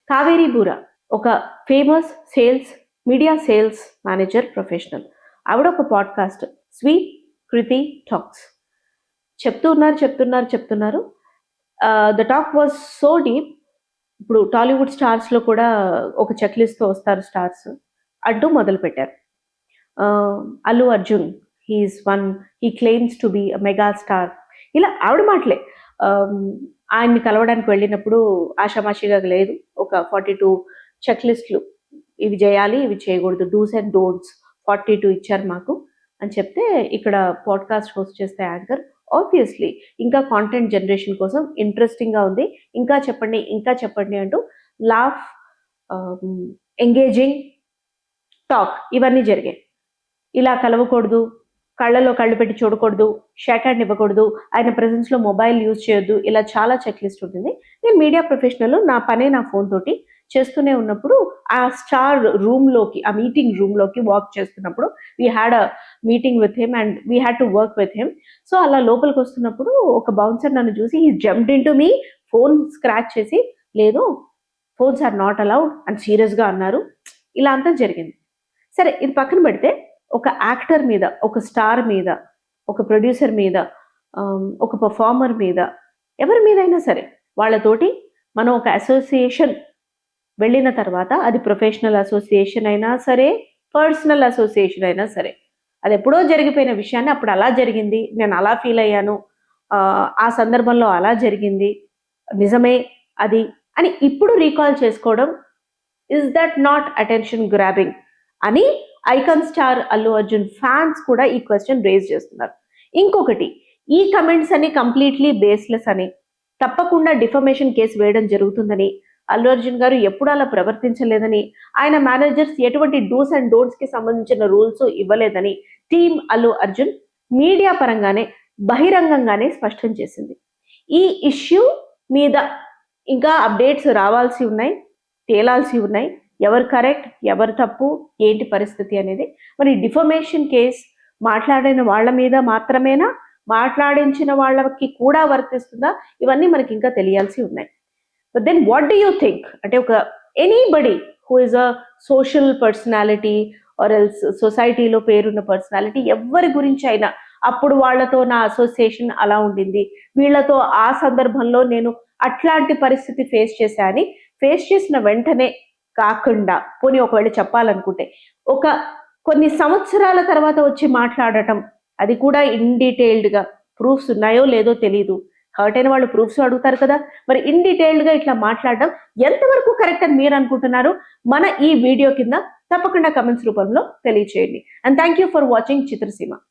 కావేరి బూరా ఒక famous media sales manager professional. ఆవిడ ఒక పాడ్కాస్ట్ స్వీట్ కృతి టాక్స్ చెప్తున్నారు. The talk was so deep. ఇప్పుడు టాలీవుడ్ స్టార్స్లో కూడా ఒక చెక్ లిస్ట్తో వస్తారు స్టార్స్ అంటూ మొదలుపెట్టారు. Allu Arjun he claims to be mega star. ఇలా ఆవిడ మాటలే. ఆయన్ని కలవడానికి వెళ్ళినప్పుడు ఆషామాషిగా లేదు, ఒక 42 చెక్ లిస్టులు, ఇవి చేయాలి ఇవి చేయకూడదు, డూస్ అండ్ డోంట్స్ 42 ఇచ్చారు మాకు అని చెప్తే, ఇక్కడ పాడ్కాస్ట్ హోస్ట్ చేస్తే యాంకర్ ఆబ్వియస్లీ ఇంకా కాంటెంట్ జనరేషన్ కోసం ఇంట్రెస్టింగ్గా ఉంది, ఇంకా చెప్పండి అంటూ లాఫ్, ఎంగేజింగ్ టాక్ ఇవన్నీ జరిగాయి. ఇలా కలవకూడదు, కళ్ళలో కళ్ళు పెట్టి చూడకూడదు, షేక్ హ్యాండ్ ఇవ్వకూడదు, ఆయన ప్రెజెన్స్లో మొబైల్ యూజ్ చేయొద్దు, ఇలా చాలా చెక్ లిస్ట్ ఉంటుంది. నేను మీడియా ప్రొఫెషనల్, నా పనే నా ఫోన్ తోటి చేస్తూనే ఉన్నప్పుడు ఆ స్టార్ రూమ్లోకి, ఆ మీటింగ్ రూమ్లోకి వాక్ చేస్తున్నప్పుడు we had a meeting with him and we had to work with him. So అలా లోపలికి వస్తున్నప్పుడు ఒక బౌన్సర్ నన్ను చూసి he jumped in to me, phone scratch చేసి లేదు ఫోన్స్ ఆర్ నాట్ అలౌడ్ అని సీరియస్గా అన్నారు. ఇలా అంతా జరిగింది. సరే ఇది పక్కన పెడితే, ఒక యాక్టర్ మీద, ఒక స్టార్ మీద, ఒక ప్రొడ్యూసర్ మీద, ఒక పర్ఫార్మర్ మీద, ఎవరి మీద అయినా సరే వాళ్ళతోటి మనం ఒక అసోసియేషన్ వెళ్ళిన తర్వాత, అది ప్రొఫెషనల్ అసోసియేషన్ అయినా సరే, పర్సనల్ అసోసియేషన్ అయినా సరే, అది ఎప్పుడో జరిగిపోయిన విషయాన్ని అప్పుడు అలా జరిగింది, నేను అలా ఫీల్ అయ్యాను, ఆ సందర్భంలో అలా జరిగింది, నిజమే అది అని ఇప్పుడు రీకాల్ చేసుకోవడం, is that not attention grabbing అని icon star Allu Arjun fans కూడా ఈ క్వశ్చన్ రేజ్ చేస్తున్నారు. ఇంకొకటి, ఈ కమెంట్స్ అని కంప్లీట్లీ బేస్లెస్ అని, తప్పకుండా డిఫమేషన్ కేసు వేయడం జరుగుతుందని, అల్లు అర్జున్ గారు ఎప్పుడు అలా ప్రవర్తించలేదని, ఆయన మేనేజర్స్ ఎటువంటి డూస్ అండ్ డోంట్స్ కి సంబంధించిన రూల్స్ ఇవ్వలేదని టీమ్ అల్లు అర్జున్ మీడియా పరంగానే బహిరంగంగానే స్పష్టం చేసింది. ఈ ఇష్యూ మీద ఇంకా అప్డేట్స్ రావాల్సి ఉన్నాయి, తేలాల్సి ఉన్నాయి. ఎవరు కరెక్ట్, ఎవరు తప్పు, ఏంటి పరిస్థితి అనేది. మరి డిఫమేషన్ కేస్ మాట్లాడిన వాళ్ళ మీద మాత్రమేనా, మాట్లాడించిన వాళ్ళకి కూడా వర్తిస్తుందా, ఇవన్నీ మనకి ఇంకా తెలియాల్సి ఉన్నాయి. But then what do you think? అంటే ఒక anybody who is a social personality or else సొసైటీలో పేరున్న పర్సనాలిటీ, ఎవరి గురించి అయినా, అప్పుడు వాళ్ళతో నా అసోసియేషన్ అలా ఉండింది, వీళ్ళతో ఆ సందర్భంలో నేను అట్లాంటి పరిస్థితి ఫేస్ చేసిన వెంటనే కాకుండా, పోనీ ఒకవేళ చెప్పాలనుకుంటే ఒక కొన్ని సంవత్సరాల తర్వాత వచ్చి మాట్లాడటం, అది కూడా ఇన్ డీటెయిల్డ్గా, ప్రూఫ్స్ ఉన్నాయో లేదో తెలియదు, హర్ట్ అయిన వాళ్ళు ప్రూఫ్స్ అడుగుతారు కదా, మరి ఇన్ డీటెయిల్డ్గా ఇట్లా మాట్లాడడం ఎంతవరకు కరెక్ట్ అని మీరు అనుకుంటున్నారు? మన ఈ వీడియో కింద తప్పకుండా కమెంట్స్ రూపంలో తెలియచేయండి. And thank you for watching Chitraseema.